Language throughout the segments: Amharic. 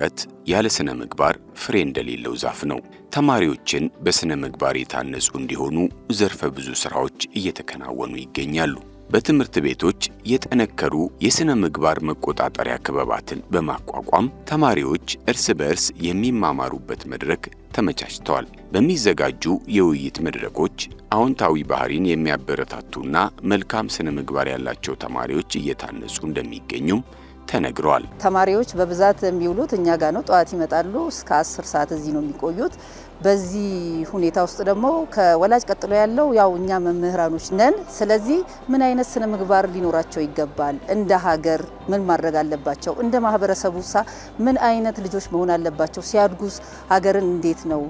እውቀት ያለ ስነ ምግባር ፍሬ እንደሌለው ዛፍ ነው። ተማሪዎችን በስነ ምግባር የታነጹ እንዲሆኑ ዘርፈ ብዙ ስራዎች እየተከናወኑ ይገኛሉ። በትምህርት ቤቶች የጠነከሩ የስነ ምግባር መቆጣጠሪያ ክበባትን በማቋቋም ተማሪዎች እርስ በርስ የሚማማሩበት መድረክ ተመቻችተዋል። በሚዘጋጁ የውይይት መድረኮች አዎንታዊ ባህሪን የሚያበረታቱና መልካም ስነ ምግባር ያላቸው ተማሪዎች እየታነጹ እንደሚገኙም ተነግሯል። ተማሪዎች በብዛት የሚውሉት እኛ ጋር ነው። ጠዋት ይመጣሉ፣ እስከ 10 ሰዓት እዚህ ነው የሚቆዩት። በዚህ ሁኔታ ውስጥ ደግሞ ከወላጅ ቀጥሎ ያለው ያው እኛ መምህራኖች ነን። ስለዚህ ምን አይነት ስነ ምግባር ሊኖራቸው ይገባል? እንደ ሀገር ምን ማድረግ አለባቸው? እንደ ማህበረሰቡሳ ምን አይነት ልጆች መሆን አለባቸው? ሲያድጉስ ሀገርን እንዴት ነው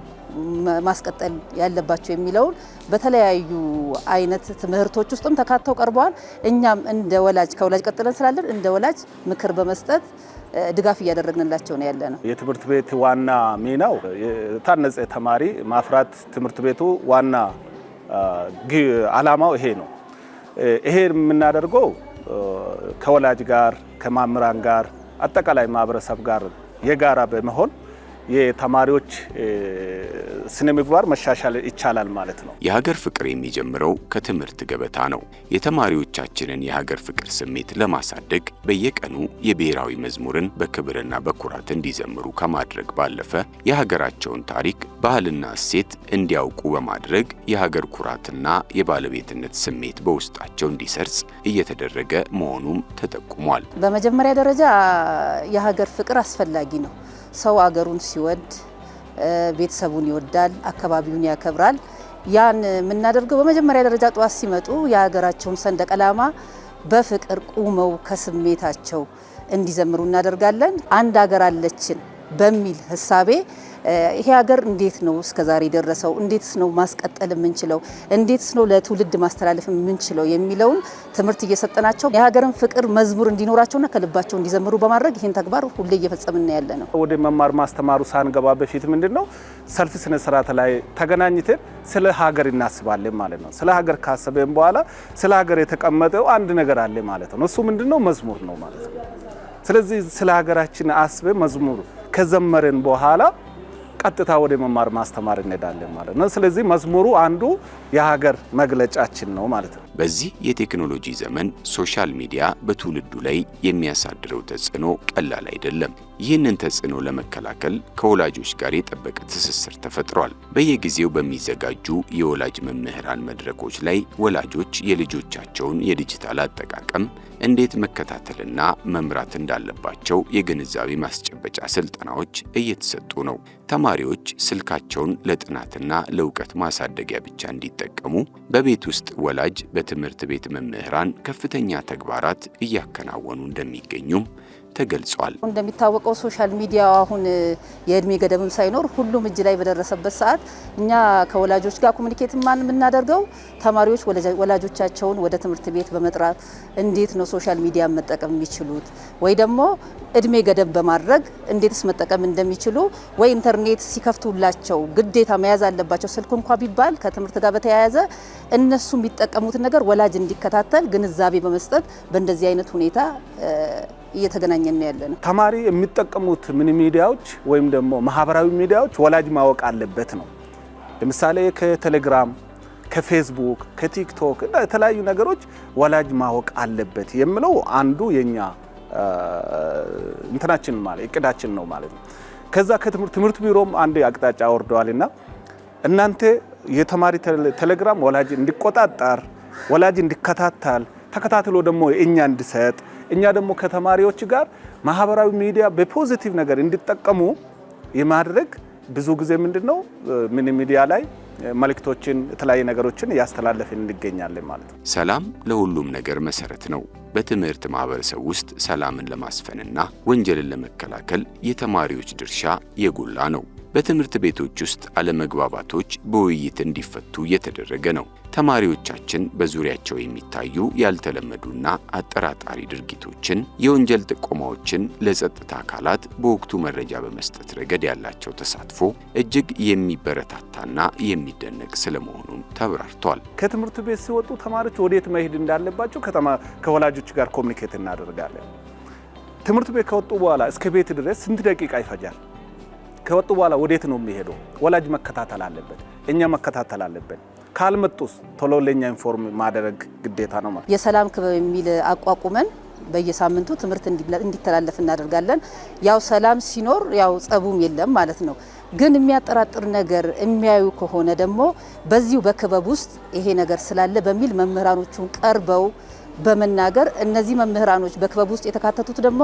ማስቀጠል ያለባቸው የሚለውን በተለያዩ አይነት ትምህርቶች ውስጥም ተካተው ቀርበዋል። እኛም እንደ ወላጅ ከወላጅ ቀጥለን ስላለን እንደ ወላጅ ምክር በመስጠት ድጋፍ እያደረግንላቸው ነው ያለ ነው። የትምህርት ቤት ዋና ሚናው የታነጸ ተማሪ ማፍራት ትምህርት ቤቱ ዋና ዓላማው ይሄ ነው። ይሄ የምናደርገው ከወላጅ ጋር ከመምህራን ጋር አጠቃላይ ማህበረሰብ ጋር የጋራ በመሆን የተማሪዎች ስነ ምግባር መሻሻል ይቻላል ማለት ነው። የሀገር ፍቅር የሚጀምረው ከትምህርት ገበታ ነው። የተማሪዎቻችንን የሀገር ፍቅር ስሜት ለማሳደግ በየቀኑ የብሔራዊ መዝሙርን በክብርና በኩራት እንዲዘምሩ ከማድረግ ባለፈ የሀገራቸውን ታሪክ፣ ባህልና እሴት እንዲያውቁ በማድረግ የሀገር ኩራትና የባለቤትነት ስሜት በውስጣቸው እንዲሰርጽ እየተደረገ መሆኑም ተጠቁሟል። በመጀመሪያ ደረጃ የሀገር ፍቅር አስፈላጊ ነው። ሰው አገሩን ሲወድ ቤተሰቡን ይወዳል፣ አካባቢውን ያከብራል። ያን የምናደርገው በመጀመሪያ ደረጃ ጠዋት ሲመጡ የሀገራቸውን ሰንደቅ ዓላማ በፍቅር ቁመው ከስሜታቸው እንዲዘምሩ እናደርጋለን። አንድ ሀገር አለችን በሚል ህሳቤ ይሄ ሀገር እንዴት ነው እስከዛሬ ደረሰው? እንዴትስ ነው ማስቀጠል የምንችለው? እንዴትስ ነው ለትውልድ ማስተላለፍ የምንችለው የሚለውን ትምህርት እየሰጠናቸው የሀገርን ፍቅር መዝሙር እንዲኖራቸውና ከልባቸው እንዲዘምሩ በማድረግ ይህን ተግባር ሁሌ እየፈጸምን ያለ ነው። ወደ መማር ማስተማሩ ሳንገባ በፊት ምንድነው ሰልፍ ስነ ስርዓት ላይ ተገናኝተን ስለ ሀገር እናስባለን ማለት ነው። ስለ ሀገር ካሰበን በኋላ ስለ ሀገር የተቀመጠው አንድ ነገር አለ ማለት ነው። እሱ ምንድነው? መዝሙር ነው ማለት ነው። ስለዚህ ስለ ሀገራችን አስበን መዝሙር ከዘመረን በኋላ ቀጥታ ወደ መማር ማስተማር እንሄዳለን ማለት ነው። ስለዚህ መዝሙሩ አንዱ የሀገር መግለጫችን ነው ማለት ነው። በዚህ የቴክኖሎጂ ዘመን ሶሻል ሚዲያ በትውልዱ ላይ የሚያሳድረው ተጽዕኖ ቀላል አይደለም። ይህንን ተጽዕኖ ለመከላከል ከወላጆች ጋር የጠበቀ ትስስር ተፈጥሯል። በየጊዜው በሚዘጋጁ የወላጅ መምህራን መድረኮች ላይ ወላጆች የልጆቻቸውን የዲጂታል አጠቃቀም እንዴት መከታተልና መምራት እንዳለባቸው የግንዛቤ ማስጨበጫ ስልጠናዎች እየተሰጡ ነው። ተማሪዎች ስልካቸውን ለጥናትና ለእውቀት ማሳደጊያ ብቻ እንዲጠቀሙ በቤት ውስጥ ወላጅ በትምህርት ቤት መምህራን ከፍተኛ ተግባራት እያከናወኑ እንደሚገኙም ተገልጿል። እንደሚታወቀው ሶሻል ሚዲያ አሁን የእድሜ ገደብም ሳይኖር ሁሉም እጅ ላይ በደረሰበት ሰዓት እኛ ከወላጆች ጋር ኮሙኒኬት የምናደርገው ተማሪዎች ወላጆቻቸውን ወደ ትምህርት ቤት በመጥራት እንዴት ነው ሶሻል ሚዲያ መጠቀም የሚችሉት ወይ ደግሞ እድሜ ገደብ በማድረግ እንዴትስ መጠቀም እንደሚችሉ ወይ ኢንተርኔት ሲከፍቱላቸው ግዴታ መያዝ አለባቸው ስልክ እንኳን ቢባል ከትምህርት ጋር በተያያዘ እነሱ የሚጠቀሙትን ነገር ወላጅ እንዲከታተል ግንዛቤ በመስጠት በእንደዚህ አይነት ሁኔታ እየተገናኘን ያለ ነው። ተማሪ የሚጠቀሙት ምን ሚዲያዎች ወይም ደግሞ ማህበራዊ ሚዲያዎች ወላጅ ማወቅ አለበት ነው። ለምሳሌ ከቴሌግራም፣ ከፌስቡክ፣ ከቲክቶክ እና የተለያዩ ነገሮች ወላጅ ማወቅ አለበት የሚለው አንዱ የኛ እንትናችን ማለት እቅዳችን ነው ማለት ነው። ከዛ ከትምህርት ቢሮም አንድ አቅጣጫ ወርደዋልና እናንተ የተማሪ ቴሌግራም ወላጅ እንዲቆጣጠር ወላጅ እንዲከታተል ተከታትሎ ደግሞ እኛ እንዲሰጥ እኛ ደግሞ ከተማሪዎች ጋር ማህበራዊ ሚዲያ በፖዚቲቭ ነገር እንዲጠቀሙ የማድረግ ብዙ ጊዜ ምንድነው ምን ሚዲያ ላይ መልእክቶችን የተለያዩ ነገሮችን ያስተላልፈን እንገኛለን ማለት ነው። ሰላም ለሁሉም ነገር መሰረት ነው። በትምህርት ማህበረሰብ ውስጥ ሰላምን ለማስፈንና ወንጀልን ለመከላከል የተማሪዎች ድርሻ የጎላ ነው። በትምህርት ቤቶች ውስጥ አለመግባባቶች በውይይት እንዲፈቱ እየተደረገ ነው። ተማሪዎቻችን በዙሪያቸው የሚታዩ ያልተለመዱና አጠራጣሪ ድርጊቶችን፣ የወንጀል ጥቆማዎችን ለጸጥታ አካላት በወቅቱ መረጃ በመስጠት ረገድ ያላቸው ተሳትፎ እጅግ የሚበረታታና የሚደነቅ ስለመሆኑም ተብራርቷል። ከትምህርት ቤት ሲወጡ ተማሪዎች ወዴት መሄድ እንዳለባቸው ከወላጆች ጋር ኮሙኒኬት እናደርጋለን። ትምህርት ቤት ከወጡ በኋላ እስከ ቤት ድረስ ስንት ደቂቃ ይፈጃል? ከወጡ በኋላ ወዴት ነው የሚሄደው? ወላጅ መከታተል አለበት፣ እኛ መከታተል አለብን። ካልመጡስ ቶሎ ለኛ ኢንፎርም ማድረግ ግዴታ ነው ማለት። የሰላም ክበብ የሚል አቋቁመን በየሳምንቱ ትምህርት እንዲተላለፍ እናደርጋለን። ያው ሰላም ሲኖር ያው ጸቡም የለም ማለት ነው። ግን የሚያጠራጥር ነገር የሚያዩ ከሆነ ደግሞ በዚሁ በክበብ ውስጥ ይሄ ነገር ስላለ በሚል መምህራኖቹን ቀርበው በመናገር እነዚህ መምህራኖች በክበብ ውስጥ የተካተቱት ደግሞ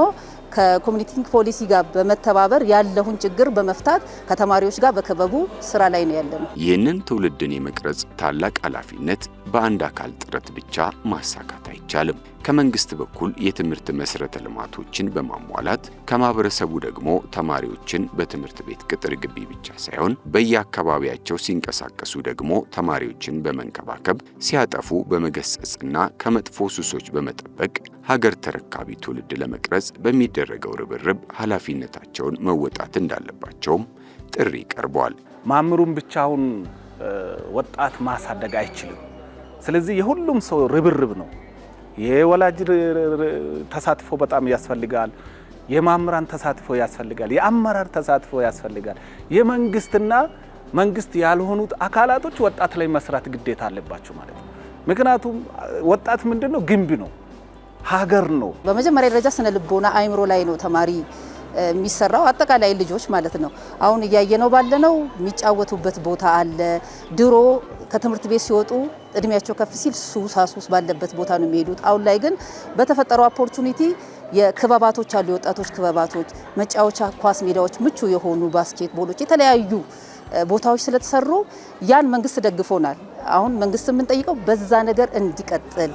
ከኮሚኒቲንግ ፖሊሲ ጋር በመተባበር ያለውን ችግር በመፍታት ከተማሪዎች ጋር በክበቡ ስራ ላይ ነው ያለነው። ይህንን ትውልድን የመቅረጽ ታላቅ ኃላፊነት በአንድ አካል ጥረት ብቻ ማሳካት አይቻልም። ከመንግስት በኩል የትምህርት መሰረተ ልማቶችን በማሟላት ከማህበረሰቡ ደግሞ ተማሪዎችን በትምህርት ቤት ቅጥር ግቢ ብቻ ሳይሆን በየአካባቢያቸው ሲንቀሳቀሱ ደግሞ ተማሪዎችን በመንከባከብ ሲያጠፉ በመገሰጽና ከመጥፎ ሱሶች በመጠበቅ ሀገር ተረካቢ ትውልድ ለመቅረጽ በሚደረገው ርብርብ ኃላፊነታቸውን መወጣት እንዳለባቸውም ጥሪ ቀርቧል። ማምሩን ብቻውን ወጣት ማሳደግ አይችልም። ስለዚህ የሁሉም ሰው ርብርብ ነው። የወላጅ ተሳትፎ በጣም ያስፈልጋል። የማምራን ተሳትፎ ያስፈልጋል። የአመራር ተሳትፎ ያስፈልጋል። የመንግስትና መንግስት ያልሆኑት አካላቶች ወጣት ላይ መስራት ግዴታ አለባቸው ማለት ነው። ምክንያቱም ወጣት ምንድነው? ግንብ ነው፣ ሀገር ነው። በመጀመሪያ ደረጃ ስነ ልቦና አእምሮ ላይ ነው ተማሪ የሚሰራው፣ አጠቃላይ ልጆች ማለት ነው። አሁን እያየነው ባለነው የሚጫወቱበት ቦታ አለ። ድሮ ከትምህርት ቤት ሲወጡ እድሜያቸው ከፍ ሲል ሱስ ባለበት ቦታ ነው የሚሄዱት። አሁን ላይ ግን በተፈጠረው ኦፖርቹኒቲ የክበባቶች አሉ፣ የወጣቶች ክበባቶች፣ መጫወቻ ኳስ ሜዳዎች፣ ምቹ የሆኑ ባስኬትቦሎች፣ የተለያዩ ቦታዎች ስለተሰሩ ያን መንግስት ደግፎናል። አሁን መንግስት የምንጠይቀው በዛ ነገር እንዲቀጥል